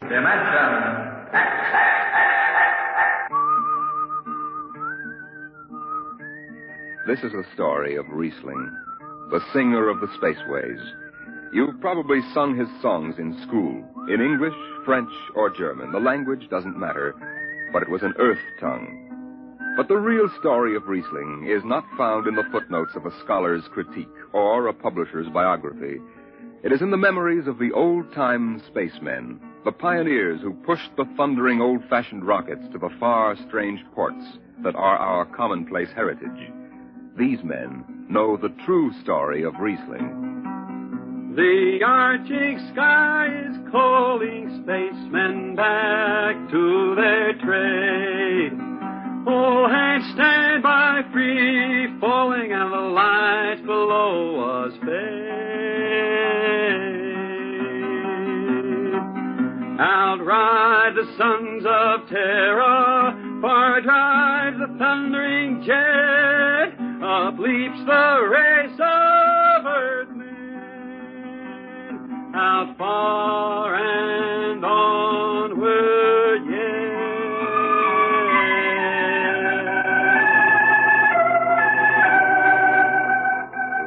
Dimension X. This is a story of Riesling, the singer of the spaceways. You've probably sung his songs in school, in English, French, or German. The language doesn't matter, but it was an earth tongue. But the real story of Riesling is not found in the footnotes of a scholar's critique or a publisher's biography. It is in the memories of the old-time spacemen, the pioneers who pushed the thundering old-fashioned rockets to the far, strange ports that are our commonplace heritage. These men know the true story of Riesling. The Arctic sky is calling spacemen back to their trade. All hands stand by, free falling, and the lights below us fade. Outride the sons of terror, far drives the thundering jet, up leaps the race of earthmen, out far and onward yet.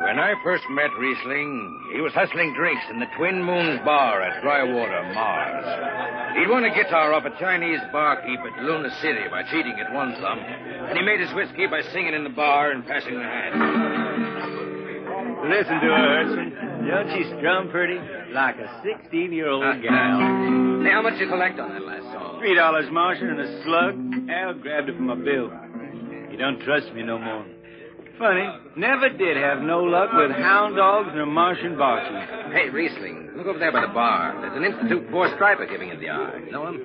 When I first met Riesling, he was hustling drinks in the Twin Moons bar at Drywater, Mars. He'd won a guitar off a Chinese barkeep at Luna City by cheating at one thumb, and he made his whiskey by singing in the bar and passing the hat. Listen to her, Urson. Don't she strum pretty? Like a 16-year-old gal. Hey, how much you collect on that last song? $3 Martian and a slug. Al grabbed it from my bill. You don't trust me no more. Funny, never did have no luck with hound dogs and a Martian barkeep. Hey, Riesling, look over there by the bar. There's an Institute 4 striper giving you the eye. Know him?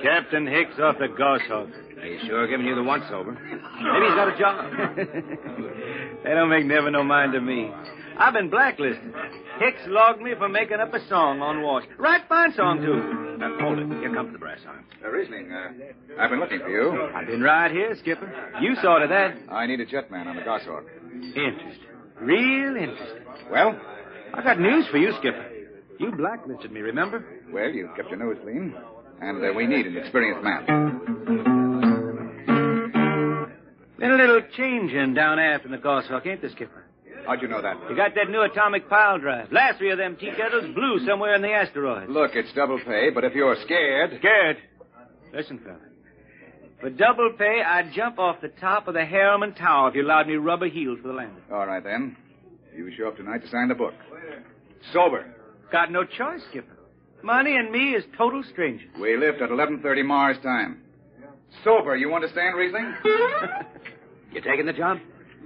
Captain Hicks off the Goshawk. He's sure giving you the once-over. Maybe he's got a job. They don't make never no mind to me. I've been blacklisted. Hicks logged me for making up a song on watch. Right fine song, too. Hold it. Here comes the brass arm. Riesling, I've been looking for you. I've been right here, Skipper. You saw to that. I need a jetman on the Goshawk. Interesting. Real interesting. Well? I got news for you, Skipper. You blacklisted me, remember? Well, you kept your nose clean. And we need an experienced man. Been a little changing down aft in the Goshawk, ain't there, Skipper? How'd you know that? You got that new atomic pile drive. Last 3 of them tea kettles blew somewhere in the asteroids. Look, it's double pay, but if you're scared... Scared? Listen, fella. For double pay, I'd jump off the top of the Harriman Tower if you allowed me rubber heels for the landing. All right, then. You show up tonight to sign the book. Sober. Got no choice, Skipper. Money and me is total strangers. We lift at 11:30 Mars time. Sober, you understand, Riesling? You taking the job?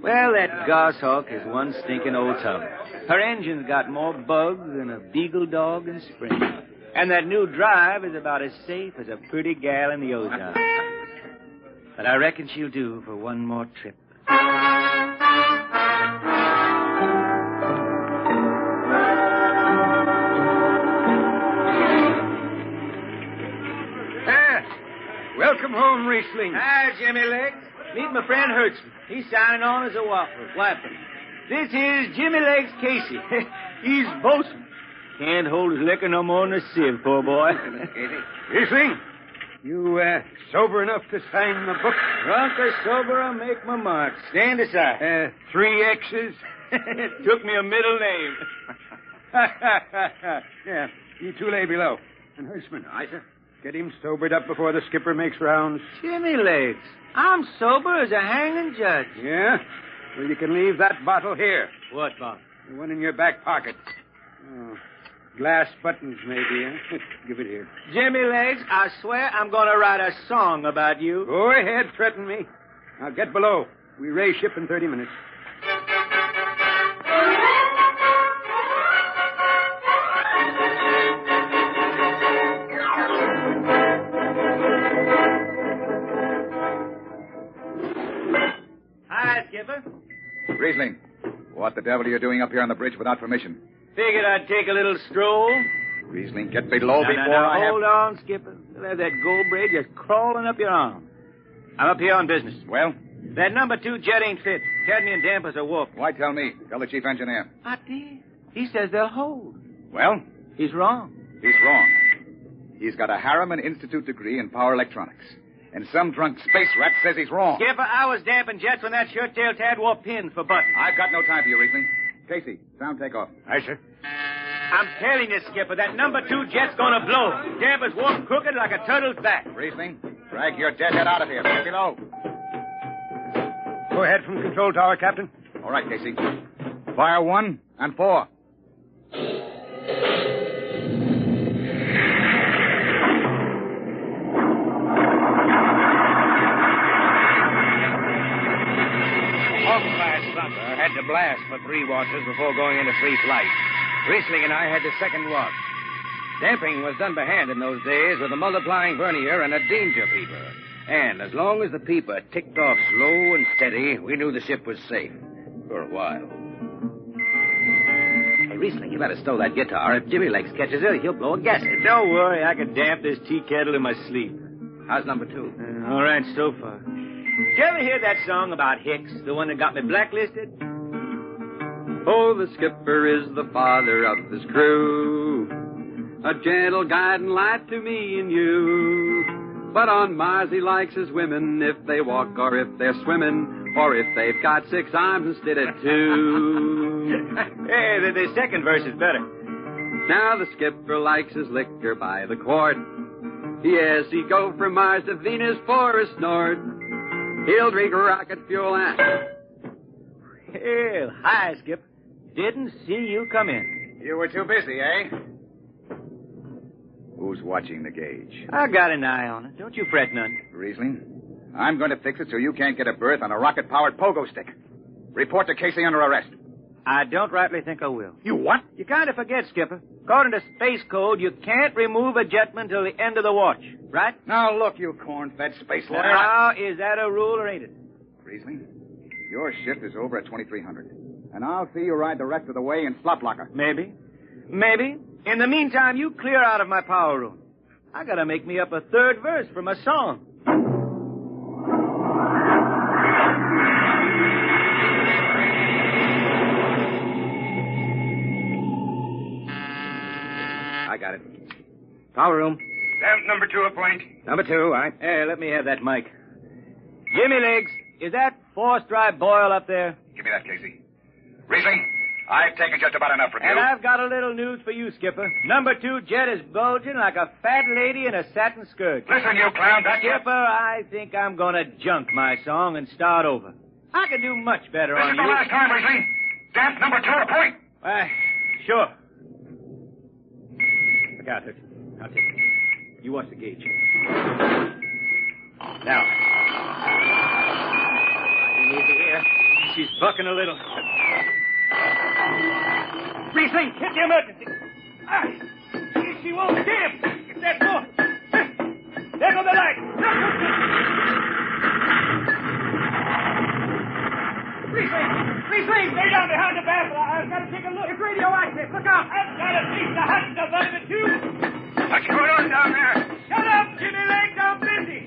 Well, that Goshawk is one stinking old tub. Her engine's got more bugs than a beagle dog in spring. And that new drive is about as safe as a pretty gal in the ozone. But I reckon she'll do for one more trip. Welcome home, Riesling. Hi, Jimmy Legs. Meet my friend Hertzman. He's signing on as a wiper. This here's Jimmy Legs Casey. He's bosun. Can't hold his liquor no more than a sieve, poor boy. Riesling, you sober enough to sign the book? Drunk or sober, I'll make my mark. Stand aside. 3 X's? It took me a middle name. Yeah, you two lay below. And Hertzman. Aye, sir. Get him sobered up before the skipper makes rounds. Jimmy Legs, I'm sober as a hanging judge. Yeah? Well, you can leave that bottle here. What bottle? The one in your back pocket. Oh, glass buttons, maybe, huh? Give it here. Jimmy Legs, I swear I'm going to write a song about you. Go ahead, threaten me. Now get below. We raise ship in 30 minutes. Riesling, what the devil are you doing up here on the bridge without permission? Figured I'd take a little stroll. Riesling, get below before I have... Hold on, Skipper. You'll have that gold braid just crawling up your arm. I'm up here on business. Well? That number 2 jet ain't fit. Cadmium dampers are warped. Why tell me? Tell the chief engineer. I did. He says they'll hold. Well? He's wrong. He's wrong. He's got a Harriman Institute degree in power electronics. And some drunk space rat says he's wrong. Skipper, I was damping jets when that shirt-tailed tad wore pins for buttons. I've got no time for you, Riesling. Casey, sound takeoff. Aye, sir. I'm telling you, Skipper, that number 2 jet's gonna blow. Damper's walk crooked like a turtle's back. Riesling, drag your deadhead out of here. Get below. Go ahead from control tower, Captain. All right, Casey. Fire 1 and 4. Had to blast for 3 watches before going into free flight. Riesling and I had the second watch. Damping was done by hand in those days with a multiplying vernier and a danger peeper. And as long as the peeper ticked off slow and steady, we knew the ship was safe. For a while. Hey, Riesling, you better stow that guitar. If Jimmy Legs catches it, he'll blow a gasket. Don't worry, I can damp this tea kettle in my sleep. How's number 2? All right, so far. Did you ever hear that song about Hicks, the one that got me blacklisted? Oh, the skipper is the father of his crew, a gentle guiding light to me and you. But on Mars he likes his women if they walk or if they're swimming, or if they've got 6 arms instead of 2. Hey, the second verse is better. Now the skipper likes his liquor by the quart. Yes, he'd go from Mars to Venus for a snort. He'll drink rocket fuel and... Well, hi, Skip. Didn't see you come in. You were too busy, eh? Who's watching the gauge? I got an eye on it. Don't you fret none. Riesling, I'm going to fix it so you can't get a berth on a rocket-powered pogo stick. Report to Casey under arrest. I don't rightly think I will. You what? You kind of forget, Skipper. According to Space Code, you can't remove a jetman till the end of the watch, right? Now, look, you corn-fed space lawyer. Now, is that a rule or ain't it? Riesling, your shift is over at 2300. And I'll see you ride the rest of the way in slop locker. Maybe. Maybe. In the meantime, you clear out of my power room. I gotta make me up a 3rd verse for my song. I got it. Power room. Damp number 2 appoint. Number 2, aye. Hey, let me have that mic. Jimmy Legs, is that forced dry boil up there? Give me that, Casey. Riesling, I've taken just about enough from you. And I've got a little news for you, Skipper. Number 2 jet is bulging like a fat lady in a satin skirt. Listen, you clown, that's Skipper, I think I'm gonna junk my song and start over. I could do much better This on is you. the last time, Riesling. Damp number 2 appoint. Sure. Look out, Hudson. I'll take it. You watch the gauge. Now. You need to hear. She's bucking a little. Riesling, hit the emergency. She won't stand. Get that door. There go the light. Riesling, lay down behind the baffle. I've got to take a look. It's radioactive. Look out. I've got a piece of hot stuff under the tube. What's going on down there? Shut up, Jimmy Legs. I'm busy.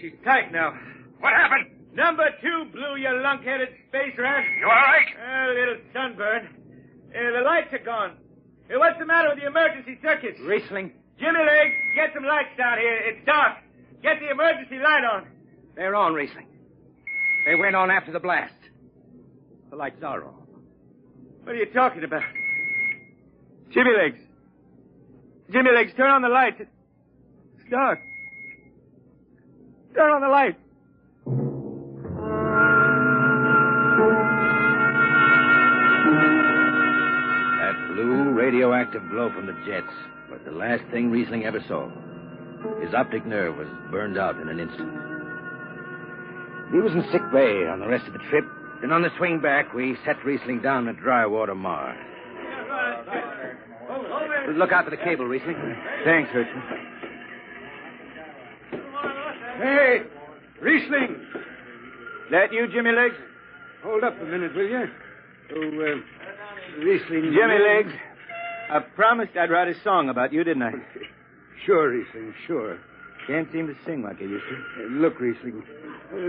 She's tight now. What happened? Number 2 blew, you lunk-headed space rat. You all right? A little sunburn. The lights are gone. What's the matter with the emergency circuits? Riesling. Jimmy Legs, get some lights down here. It's dark. Get the emergency light on. They're on, Riesling. They went on after the blast. The lights are on. What are you talking about? Jimmy Legs. Jimmy Legs, turn on the lights. It's dark. Turn on the lights. That blue radioactive glow from the jets was the last thing Riesling ever saw. His optic nerve was burned out in an instant. He was in sick bay on the rest of the trip, and on the swing back, we set Riesling down at dry water Mar. Look out for the cable, Riesling. Thanks, Hudson. Hey, Riesling. That you, Jimmy Legs? Hold up a minute, will you? Riesling. Jimmy Legs, I promised I'd write a song about you, didn't I? Sure, Riesling, sure. Can't seem to sing like I used to. Look, Riesling,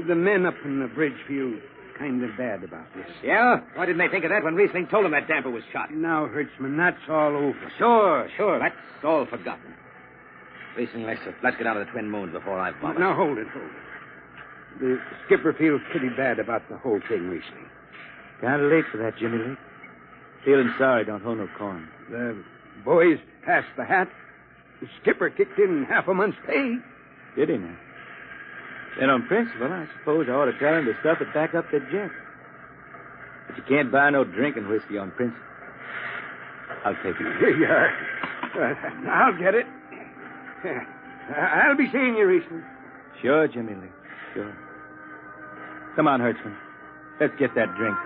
the men up in the bridge view kind of bad about this. Yeah? Why didn't they think of that when Riesling told them that damper was shot? Now, Hertzman, that's all over. Sure. That's all forgotten. Riesling, let's get out of the Twin Moons before I vomit. Now, hold it. The skipper feels pretty bad about the whole thing, Riesling. Kind of late for that, Jimmy Lake. Feeling sorry, don't hold no corn. The boys passed the hat. The skipper kicked in half a month's pay. Did he now? Then on principle, I suppose I ought to tell him to stuff it back up the jet. But you can't buy no drinking whiskey on principle. I'll take it. Here you are. I'll get it. I'll be seeing you, Riesling. Sure, Jimmy Lee. Sure. Come on, Hertzman. Let's get that drink.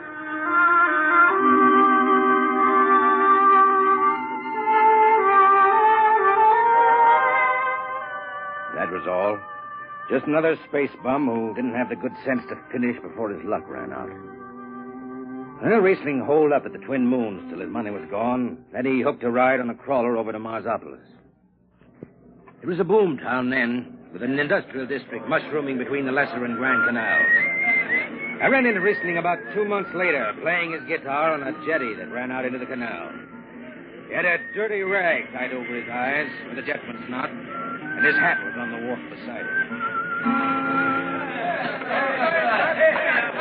That was all. Just another space bum who didn't have the good sense to finish before his luck ran out. Well, Riesling holed up at the Twin Moons till his money was gone. Then he hooked a ride on a crawler over to Marsopolis. It was a boom town then, with an industrial district mushrooming between the Lesser and Grand Canals. I ran into Riesling about 2 months later, playing his guitar on a jetty that ran out into the canal. He had a dirty rag tied over his eyes with a jetman's knot, and his hat was on the wharf beside him.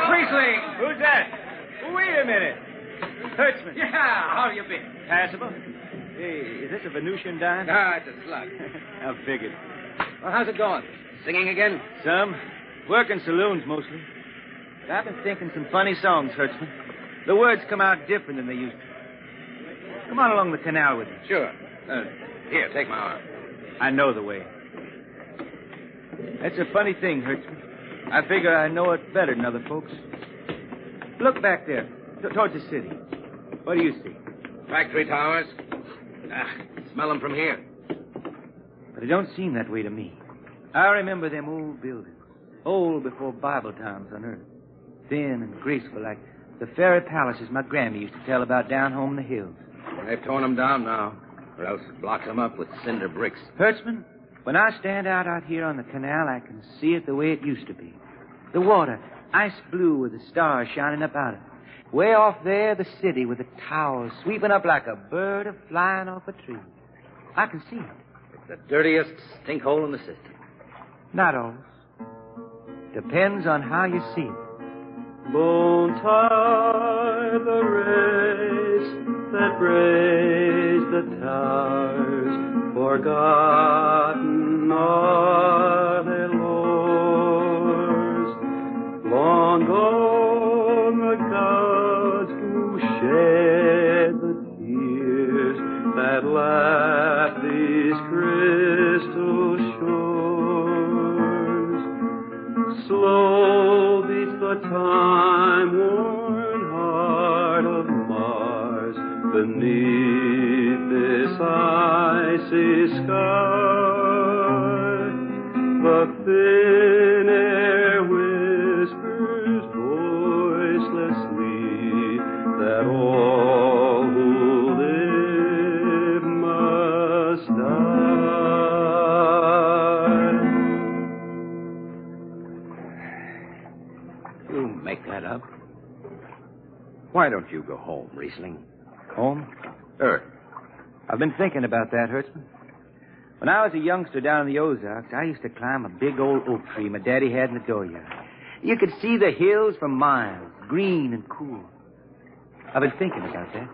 Riesling! Who's that? Wait a minute. Hertzman. Yeah, how you been? Passable? Hey, is this a Venusian dime? Ah, it's a slug. I figured. Well, how's it going? Singing again? Some. Working saloons, mostly. I've been thinking some funny songs, Hertzman. The words come out different than they used to. Come on along the canal with me. Sure. Here, take my arm. I know the way. That's a funny thing, Hertzman. I figure I know it better than other folks. Look back there, towards the city. What do you see? Factory towers. Smell them from here. But it don't seem that way to me. I remember them old buildings. Old before Bible times on earth. Thin and graceful like the fairy palaces my Grammy used to tell about down home in the hills. They've torn them down now, or else blocked them up with cinder bricks. Hertzman, when I stand out here on the canal, I can see it the way it used to be. The water, ice blue with the stars shining up out of it. Way off there, the city with the towers sweeping up like a bird flying off a tree. I can see it. It's the dirtiest stinkhole in the system. Not always. Depends on how you see it. Bone tie the race that raised the towers, forgotten are their lores. Long gone the gods who shed the tears that lap these crystal shores. Slow beats the time-worn heart of Mars beneath this icy sky. The thin air whispers voicelessly that all who live must die. You make that up. Why don't you go home, Riesling? Home? Earth. I've been thinking about that, Hertzman. When I was a youngster down in the Ozarks, I used to climb a big old oak tree my daddy had in the dooryard. You could see the hills for miles, green and cool. I've been thinking about that.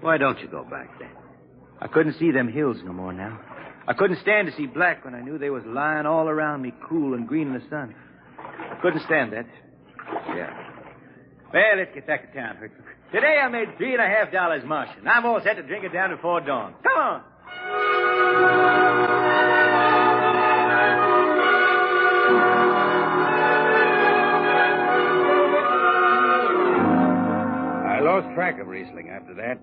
Why don't you go back then? I couldn't see them hills no more now. I couldn't stand to see black when I knew they was lying all around me, cool and green in the sun. I couldn't stand that. Yeah. Well, let's get back to town, Hertzman. Today I made $3.50 Martian. I'm all set to drink it down before dawn. Come on. I lost track of Riesling after that.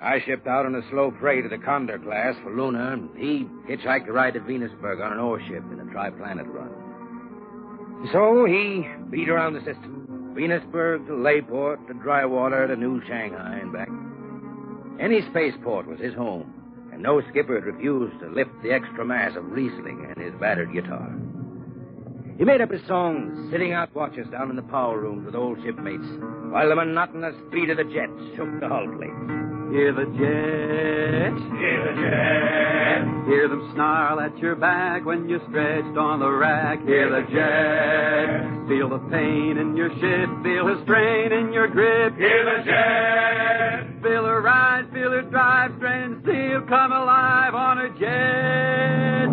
I shipped out on a slow prey to the Condor class for Luna, and he hitchhiked a ride to Venusburg on an ore ship in a tri-planet run. So he beat around the system. Venusburg to Layport to Drywater to New Shanghai and back. Any spaceport was his home, and no skipper had refused to lift the extra mass of Riesling and his battered guitar. He made up his songs, sitting out watches down in the power rooms with old shipmates, while the monotonous beat of the jets shook the hull plates. Hear the jets. Hear the jets. Hear them snarl at your back when you're stretched on the rack. Hear the jets. Feel the pain in your ship. Feel the strain in your grip. Hear the jets. Feel her rise, feel her drive, strange steel come alive on a jet.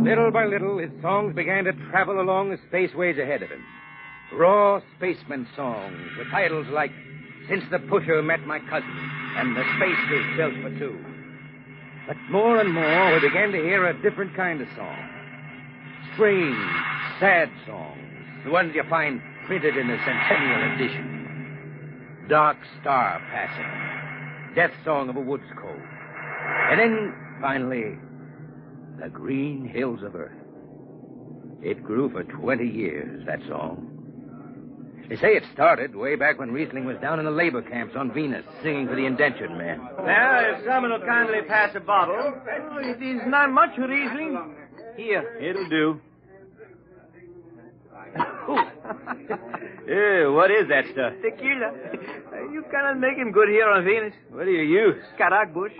Little by little, his songs began to travel along the spaceways ahead of him. Raw spaceman songs with titles like Since the Pusher Met My Cousin and The Space Is Built for Two. But more and more, we began to hear a different kind of song. Strange, sad songs. The ones you find printed in the Centennial Edition. Dark Star Passing. Death Song of a Woods Cove. And then, finally, The Green Hills of Earth. It grew for 20 years, that song. They say it started way back when Riesling was down in the labor camps on Venus, singing for the indentured men. Now, if someone will kindly pass a bottle. Oh, it is not much, Riesling. Here. It'll do. What is that stuff? Tequila. You cannot make him good here on Venus. What do you use? Carac bush.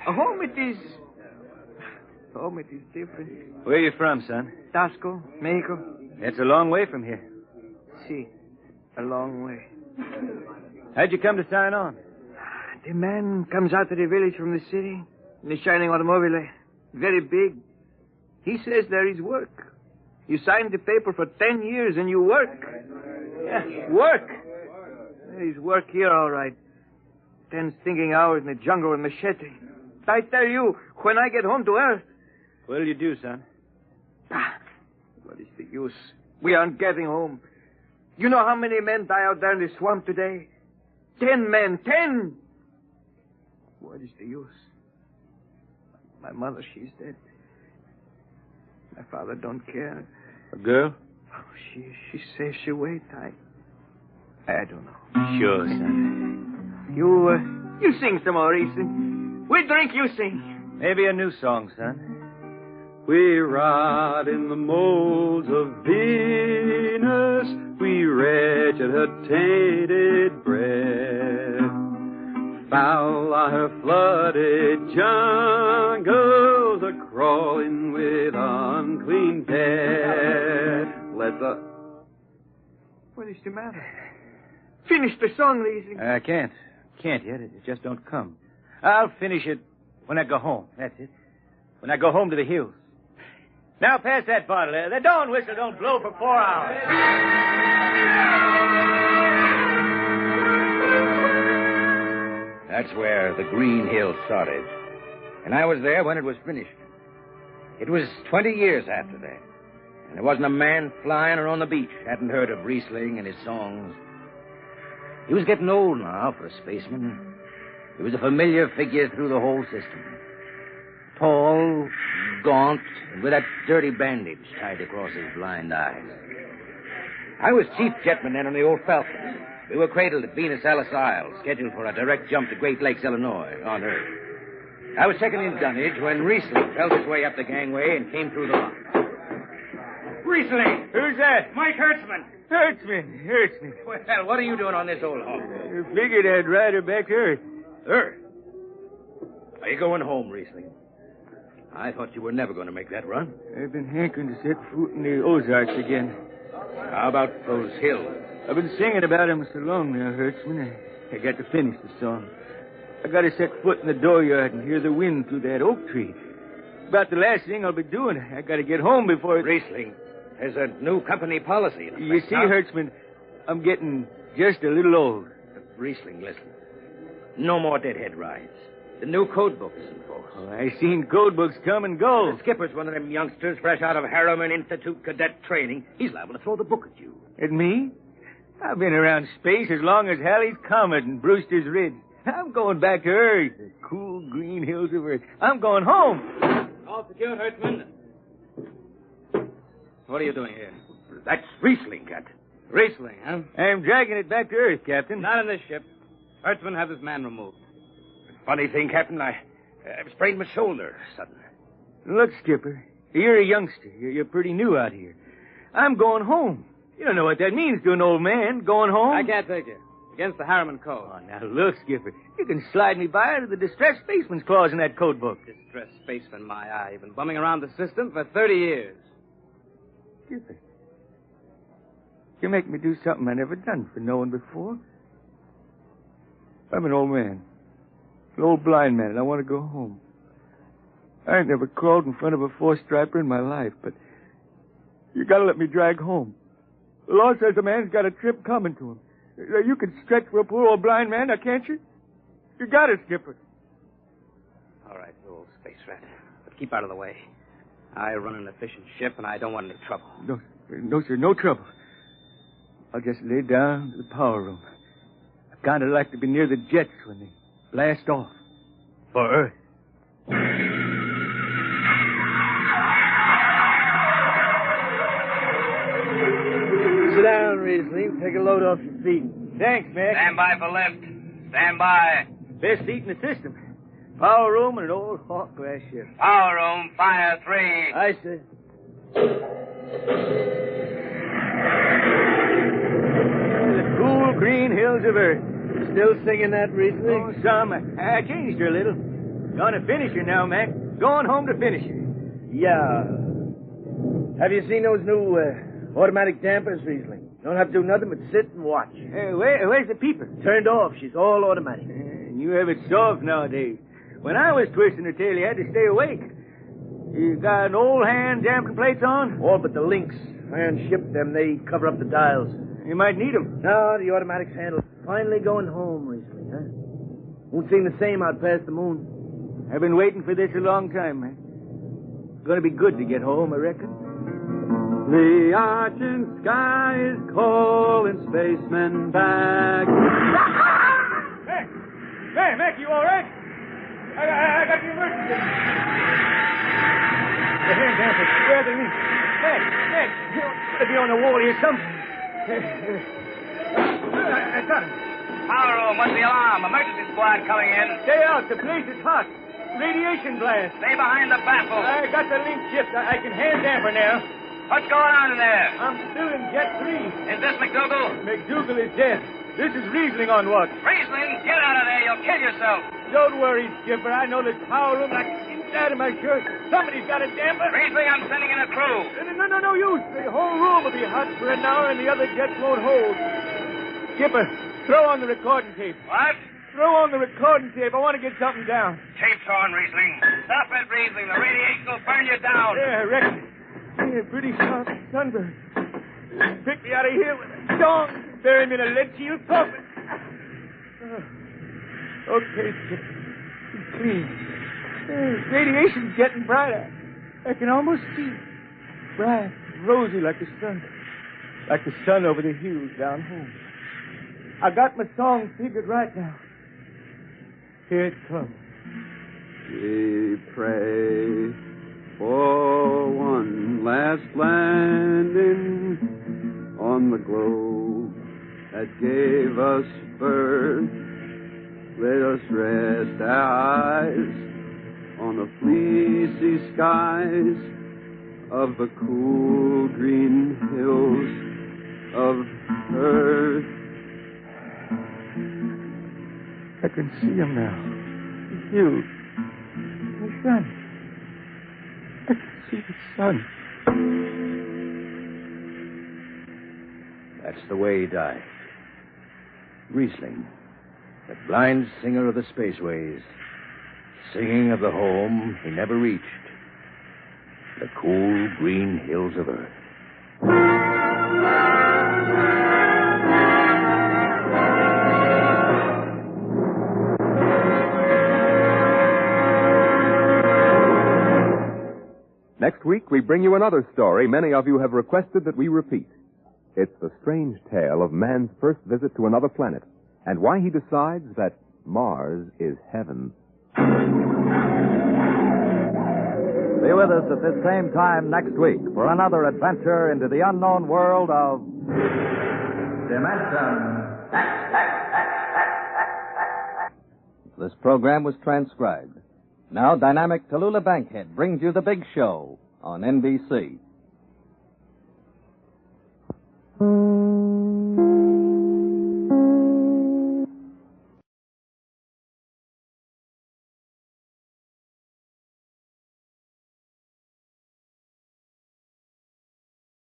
Home it is different. Where are you from, son? Tasco, Mexico. It's a long way from here. See, a long way. How'd you come to sign on? The man comes out of the village from the city in a shining automobile. Very big. He says there is work. You sign the paper for 10 years and you work. Yeah, work. There is work here, all right. 10 stinking hours in the jungle with machete. I tell you, when I get home to Earth... What'll you do, son? What is the use? We aren't getting home. You know how many men die out there in the swamp today? 10 men. 10! What is the use? My mother, she's dead. My father don't care. A girl? Oh, she says she'll wait. I don't know. Sure, son. You sing some more, Riesling. We drink, you sing. Maybe a new song, son. We rot in the molds of Venus. We wretched her tainted breath. Foul are her flooded jungles, a-crawling with unclean death. Let the... What is the matter? Finish the song, Riesling. I can't. Can't yet. It just don't come. I'll finish it when I go home. That's it. When I go home to the hills. Now pass that bottle. The dawn whistle don't blow for 4 hours. That's where the Green Hills started. And I was there when it was finished. It was 20 years after that. And there wasn't a man flying or on the beach hadn't heard of Riesling and his songs. He was getting old now for a spaceman. He was a familiar figure through the whole system. Tall, gaunt, and with that dirty bandage tied across his blind eyes. I was chief jetman then on the old Falcon. We were cradled at Venus Alice Isle, scheduled for a direct jump to Great Lakes, Illinois, on Earth. I was second in dunnage when Riesling felt his way up the gangway and came through the lock. Riesling! Who's that? Mike Hertzman! Hertzman. Well, what are you doing on this old hog? You figured I'd ride her back to Earth. Earth? Are you going home, Riesling? I thought you were never going to make that run. I've been hankering to set foot in the Ozarks again. How about those hills? I've been singing about them so long now, Hertzman. I got to finish the song. I got to set foot in the dooryard and hear the wind through that oak tree. About the last thing I'll be doing. I got to get home before... Riesling, there's a new company policy. You see, Hertzman, I'm getting just a little old. Riesling, listen. No more deadhead rides. The new code book is in force. Oh, I seen code books come and go. The skipper's one of them youngsters fresh out of Harriman Institute cadet training. He's liable to throw the book at you. At me? I've been around space as long as Halley's Comet and Brewster's Ridge. I'm going back to Earth, the cool green hills of Earth. I'm going home. All secure, Hertzman. What are you doing here? That's Riesling, Captain. Riesling, huh? I'm dragging it back to Earth, Captain. Not in this ship. Hertzman has his man removed. Funny thing, Captain, I I've sprained my shoulder suddenly. Look, Skipper, you're a youngster. You're pretty new out here. I'm going home. You don't know what that means to an old man, going home. I can't take you. Against the Harriman Code. Oh, now look, Skipper. You can slide me by to the distressed spaceman's clause in that code book. Distressed spaceman, my eye. You've been bumming around the system for 30 years. Skipper, you make me do something I never done for no one before. I'm an old man. An old blind man, and I want to go home. I ain't never crawled in front of a four-striper in my life, but you gotta let me drag home. The law says a man's got a trip coming to him. You can stretch for a poor old blind man, now can't you? You got it, Skipper. All right, you old space rat. But keep out of the way. I run an efficient ship, and I don't want any trouble. No, sir, no trouble. I'll just lay down to the power room. I kind of like to be near the jets when they blast off. For Earth. Sit down, Riesling. Take a load off your feet. Thanks, Mac. Stand by for lift. Stand by. Best seat in the system. Power room and an old Hawk glass ship. Power room, fire 3. Aye, sir. The cool green hills of Earth. Still singing that, Riesling? Oh, some. I changed her a little. Gonna finish her now, Mac. Going home to finish her. Yeah. Have you seen those new automatic dampers, Riesling? Don't have to do nothing but sit and watch. Where's the peeper? Turned off. She's all automatic. And you have it soft nowadays. When I was twisting her tail, you had to stay awake. You got an old hand damping plates on? All but the links. Iron shipped them. They cover up the dials. You might need them. No, the automatic's handled. Finally going home, Riesling, huh? Won't seem the same out past the moon. I've been waiting for this a long time, man. Gonna be good to get home, I reckon. The argent sky is calling spacemen back. Hey, Mac, you all right? I got the emergency. The hand dampers, where are they? Mac, you gotta be on the wall here something. I got him. Power room, what's the alarm? Emergency squad coming in. Stay out, the place is hot. Radiation blast. Stay behind the baffle. I got the link shipped. I can hand damper now. What's going on in there? I'm still in Jet 3. Is this McDougal? McDougal is dead. This is Riesling on watch. Riesling, get out of there. You'll kill yourself. Don't worry, Skipper. I know this power room like inside of my shirt. Somebody's got a damper. Riesling, I'm sending in a crew. No use. The whole room will be hot for an hour and the other jets won't hold. Skipper, throw on the recording tape. What? Throw on the recording tape. I want to get something down. Tape's on, Riesling. Stop it, Riesling. The radiation will burn you down. Yeah, I reckon. Yeah, pretty sharp sunburn. Pick me out of here with a dong. Bury me in a lead-shield coffin. Okay, Skipper. It's clean. Radiation's getting brighter. I can almost see it. Bright, rosy like the sun. Like the sun over the hills down home. I got my song figured right now. Here it comes. We pray for one last landing on the globe that gave us birth. Let us rest our eyes on the fleecy skies of the cool green hills of Earth. I can see him now. The hills. The sun. I can see the sun. That's the way he died. Riesling, the blind singer of the spaceways, singing of the home he never reached, the cool green hills of Earth. Next week, we bring you another story many of you have requested that we repeat. It's the strange tale of man's first visit to another planet and why he decides that Mars is heaven. Be with us at this same time next week for another adventure into the unknown world of Dimension. This program was transcribed. Now, dynamic Tallulah Bankhead brings you The Big Show on NBC.